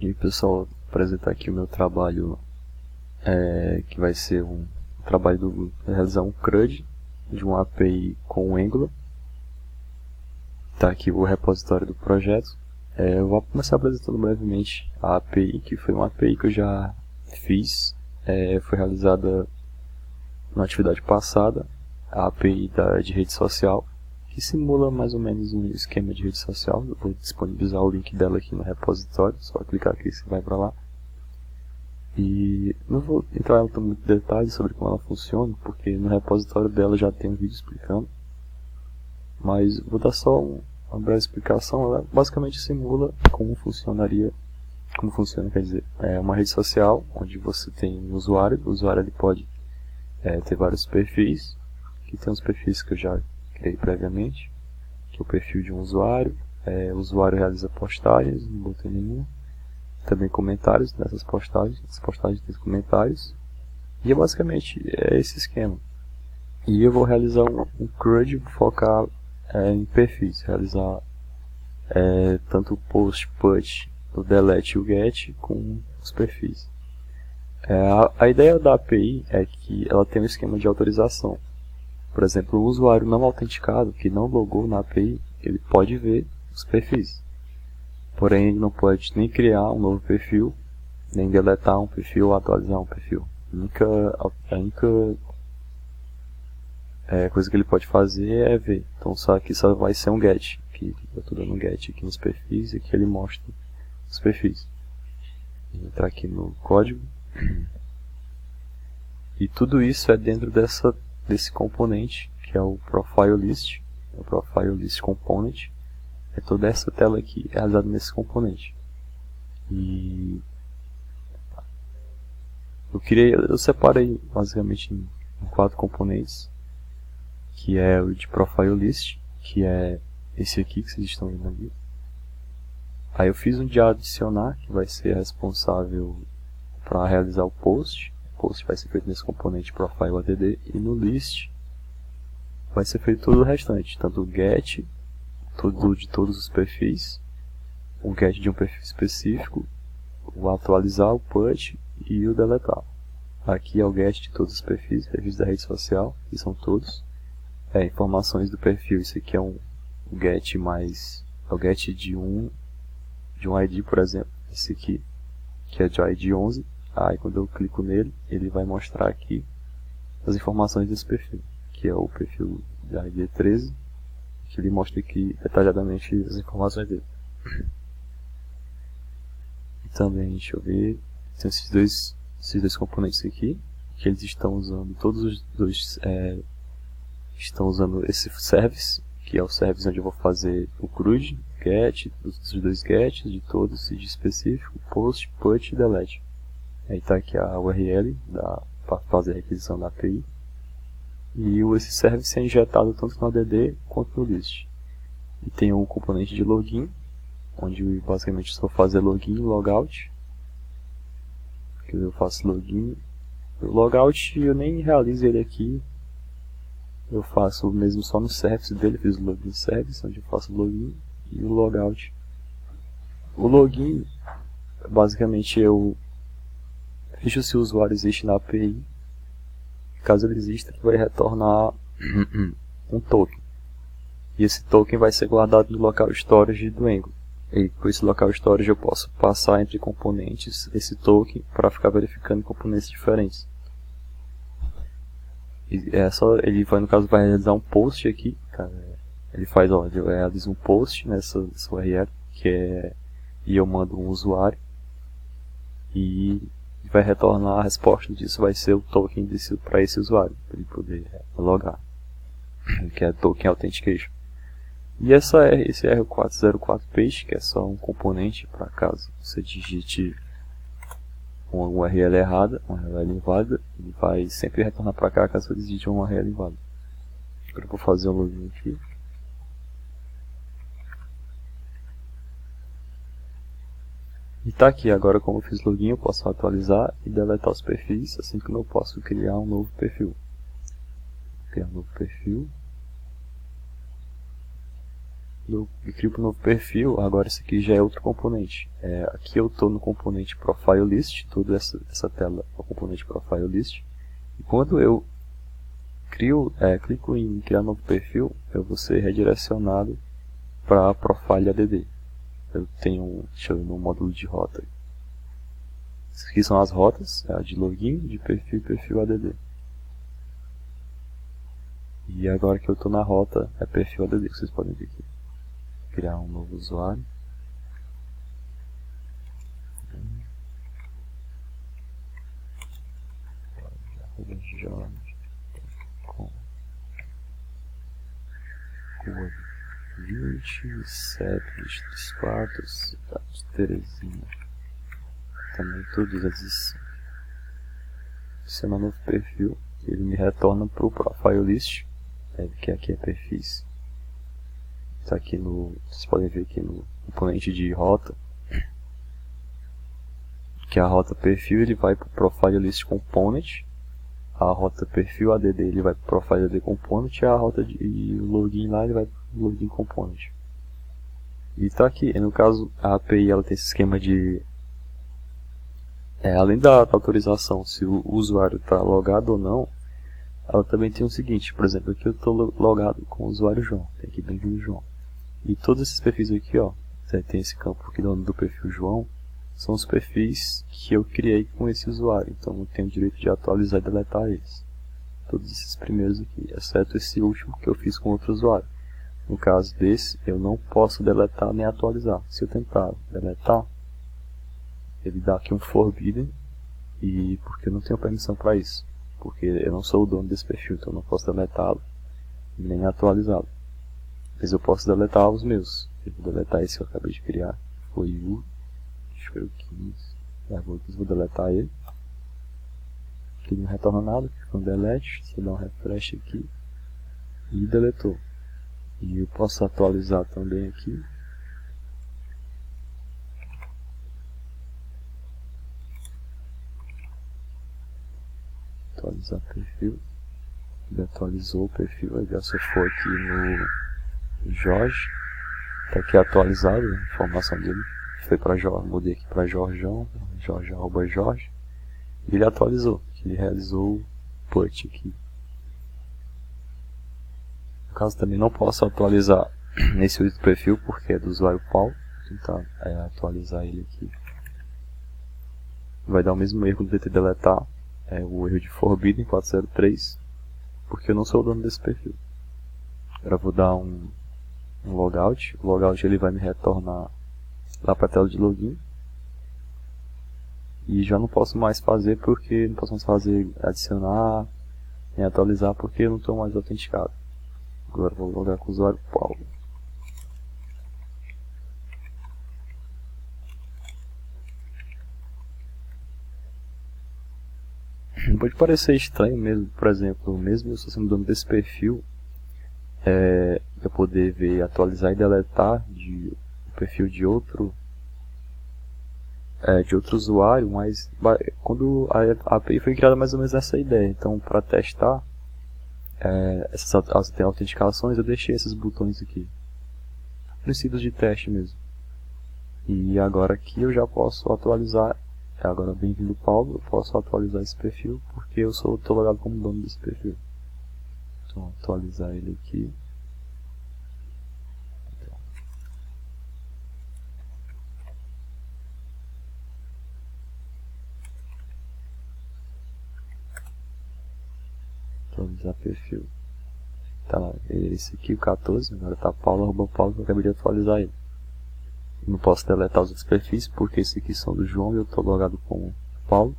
E aí, pessoal, vou apresentar aqui o meu trabalho, que vai ser um trabalho de realizar um CRUD de uma API com o Angular. Está aqui o repositório do projeto. Eu vou começar apresentando brevemente a API, que foi uma API que eu já fiz, foi realizada na atividade passada, a API de rede social, que simula mais ou menos um esquema de rede social. Eu vou disponibilizar o link dela aqui no repositório, só clicar aqui e você vai para lá. E não vou entrar em muito detalhes sobre como ela funciona, porque no repositório dela já tem um vídeo explicando. Mas vou dar só uma breve explicação. Ela basicamente simula como funciona, quer dizer, uma rede social onde você tem um usuário. O usuário ele pode ter vários perfis. Aqui tem os perfis que eu já criei previamente, que é o perfil de um usuário. O usuário realiza postagens, não botei nenhuma. Também comentários nessas postagens. As postagens têm comentários. E basicamente esse esquema. E eu vou realizar um CRUD, focar em perfis. Realizar tanto o post, put, o delete e o get com os perfis. A ideia da API é que ela tem um esquema de autorização. Por exemplo, o usuário não autenticado, que não logou na API, ele pode ver os perfis. Porém, ele não pode nem criar um novo perfil, nem deletar um perfil ou atualizar um perfil. A única coisa que ele pode fazer é ver. Então, só que só vai ser um get. Aqui, eu estou dando um get aqui nos perfis e aqui ele mostra os perfis. Vou entrar aqui no código. E tudo isso é dentro desse componente, que é o Profile List. O Profile List Component. É toda essa tela aqui realizada nesse componente. E eu separei basicamente em 4 componentes, que é o de Profile List, que é esse aqui que vocês estão vendo ali. Aí eu fiz um de adicionar, que vai ser responsável para realizar o post. O post vai ser feito nesse componente Profile ADD, e no list vai ser feito todo o restante, tanto o get, de todos os perfis, o get de um perfil específico, o atualizar, o put e o deletar. Aqui é o get de todos os perfis da rede social, que são todos. Informações do perfil, isso aqui é o get mais, é o get de um ID, por exemplo, esse aqui, que é de ID 11. Aí quando eu clico nele, ele vai mostrar aqui as informações desse perfil, que é o perfil de ID 13, que ele mostra aqui detalhadamente as informações dele. E também, deixa eu ver, tem esses dois componentes aqui, que eles estão usando, todos os dois estão usando esse service, que é o service onde eu vou fazer o CRUD, get, os dois gets de todos, de específico, post, put e delete. Aí está aqui a URL para fazer a requisição da API. E esse service é injetado tanto no ADD quanto no list. E tem um componente de login, onde basicamente só fazer login e logout. Que eu faço login. O logout eu nem realizo ele aqui. Eu faço mesmo só no service dele, fiz o login service, onde eu faço o login e o logout. O login, basicamente eu vejo se o usuário existe na API. Caso ele exista, ele vai retornar um token. E esse token vai ser guardado no local storage do Angular. E com esse local storage eu posso passar entre componentes esse token para ficar verificando componentes diferentes. Ele vai, no caso, vai realizar um post aqui. Ele realiza um post nessa URL, e eu mando um usuário. E vai retornar a resposta disso, vai ser o token para esse usuário, para ele poder logar, que é Token Authentication. E esse R404 Page, que é só um componente para caso você digite uma URL errada, uma URL inválida, ele vai sempre retornar para cá caso você digite uma URL inválida. Agora eu vou fazer o login aqui. E tá aqui, agora como eu fiz login, eu posso atualizar e deletar os perfis, assim como eu posso criar um novo perfil. Criar um novo perfil. eu crio um novo perfil, agora esse aqui já é outro componente. Aqui eu estou no componente Profile List, toda essa tela é o componente Profile List. E quando eu clico em criar novo perfil, eu vou ser redirecionado para Profile ADD. Eu tenho, deixa eu ver no módulo de rota. Essas aqui são as rotas, a de login, de perfil e perfil ADD. E agora que eu estou na rota, é perfil ADD, que vocês podem ver aqui. Criar um novo usuário. Com 27, 24, cidade de Teresina. Também tudo 205. Adicionar novo perfil, ele me retorna para o Profile List, que aqui é perfis. Está aqui vocês podem ver aqui no componente de rota, que a rota perfil ele vai para o Profile List Component, a rota perfil ADD ele vai para o Profile ADD Component, e a rota de login lá ele vai para o Login Component. E está aqui, no caso a API ela tem esse esquema de além da autorização, se o usuário está logado ou não, ela também tem o seguinte, por exemplo, aqui eu estou logado com o usuário João, tem aqui bem-vindo João. E todos esses perfis aqui, ó, tem esse campo aqui do perfil João, são os perfis que eu criei com esse usuário, então eu tenho o direito de atualizar e deletar eles. Todos esses primeiros aqui, exceto esse último que eu fiz com outro usuário. No caso desse, eu não posso deletar nem atualizar. Se eu tentar deletar, ele dá aqui um forbidden, e porque eu não tenho permissão para isso. Porque eu não sou o dono desse perfil, então eu não posso deletá-lo, nem atualizá-lo. Mas eu posso deletar os meus. Eu vou deletar esse que eu acabei de criar. Foi o 15. Vou deletar ele. Aqui não retorna nada, fica um delete. Você dá um refresh aqui. E deletou. E eu posso atualizar também aqui. Atualizar perfil. Ele atualizou o perfil. Ele já for aqui no Jorge. Está aqui atualizado a informação dele. Foi para Jorge, mudei aqui para Jorjão. Jorge. E ele atualizou. Ele realizou o put aqui. No caso também não posso atualizar nesse outro perfil porque é do usuário Paulo. Vou tentar atualizar ele aqui. Vai dar o mesmo erro de ter deletar. O erro de Forbidden 403. Porque eu não sou o dono desse perfil. Agora eu vou dar um logout. O logout ele vai me retornar lá para a tela de login. E já não posso mais fazer porque não posso mais fazer adicionar nem atualizar porque eu não estou mais autenticado. Agora vou logar com o usuário Paulo. Pode parecer estranho mesmo, por exemplo, mesmo eu sendo dono desse perfil, eu poder ver, atualizar e deletar o perfil de outro usuário, mas quando a API foi criada mais ou menos essa ideia, então para testar essas autenticações eu deixei esses botões aqui, princípios de teste mesmo. E agora aqui eu já posso atualizar. Agora, bem-vindo Paulo, eu posso atualizar esse perfil porque eu estou logado como dono desse perfil. Então, atualizar ele aqui. Atualizar perfil. Tá lá, esse aqui, o 14, agora tá Paulo, Paulo, que eu acabei de atualizar ele. Não posso deletar os outros perfis porque esses aqui são do João e eu estou logado com o Paulo.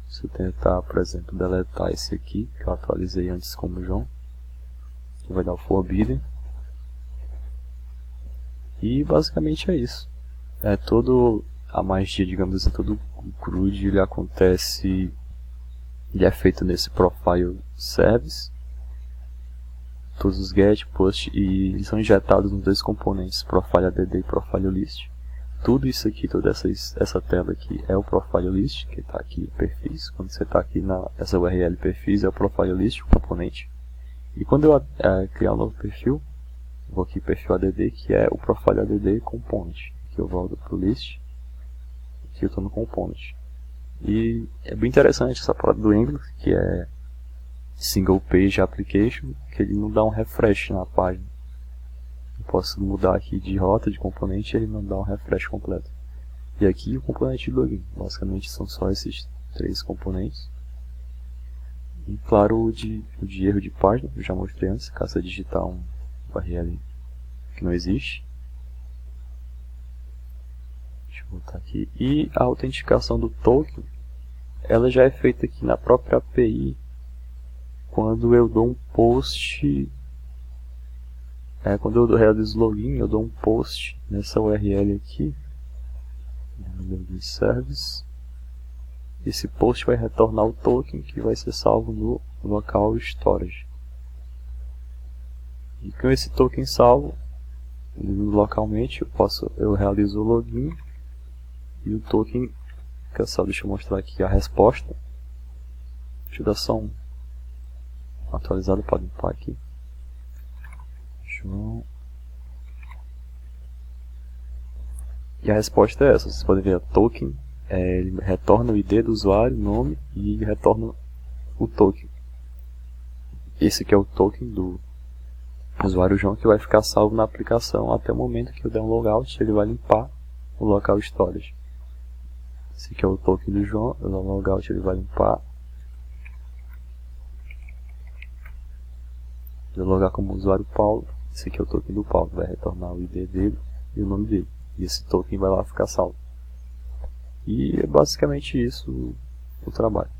Se eu tentar, por exemplo, deletar esse aqui, que eu atualizei antes como João, vai dar o Forbidden. E basicamente é isso. Todo a magia, digamos assim, todo o CRUD ele acontece, ele é feito nesse Profile Service. Todos os get, post e eles são injetados nos dois componentes, Profile ADD e Profile List. Tudo isso aqui, toda essa tela aqui é o Profile List, que está aqui perfis. Quando você está aqui nessa URL perfis é o Profile List, o componente. E quando eu criar um novo perfil, Vou aqui perfil add, que é o profile add component. Aqui eu volto para o list. Aqui eu estou no component. E é bem interessante essa parada do Angular, que é single page application, que ele não dá um refresh na página. Eu posso mudar aqui de rota de componente e ele não dá um refresh completo. E aqui o componente de login. Basicamente são só esses 3 componentes. E claro, o de erro de página, eu já mostrei antes, caso você digitar um URL que não existe. Deixa eu voltar aqui. E a autenticação do token, ela já é feita aqui na própria API, quando eu dou um post, quando eu realizo login, eu dou um post nessa URL aqui, login service. Esse post vai retornar o token que vai ser salvo no local storage. E com esse token salvo localmente, eu realizo o login e o token, deixa eu mostrar aqui a resposta. Deixa eu dar só um atualizado para limpar aqui. João. E a resposta é essa. Vocês podem ver a token. Ele retorna o ID do usuário, nome, e retorna o token. Esse aqui é o token do usuário João, que vai ficar salvo na aplicação até o momento que eu der um logout. Ele vai limpar o local storage. Esse aqui é o token do João. Eu dou um logout, ele vai limpar. Eu vou logar como usuário Paulo. Esse aqui é o token do Paulo, vai retornar o ID dele e o nome dele. E esse token vai lá ficar salvo. E é basicamente isso o trabalho.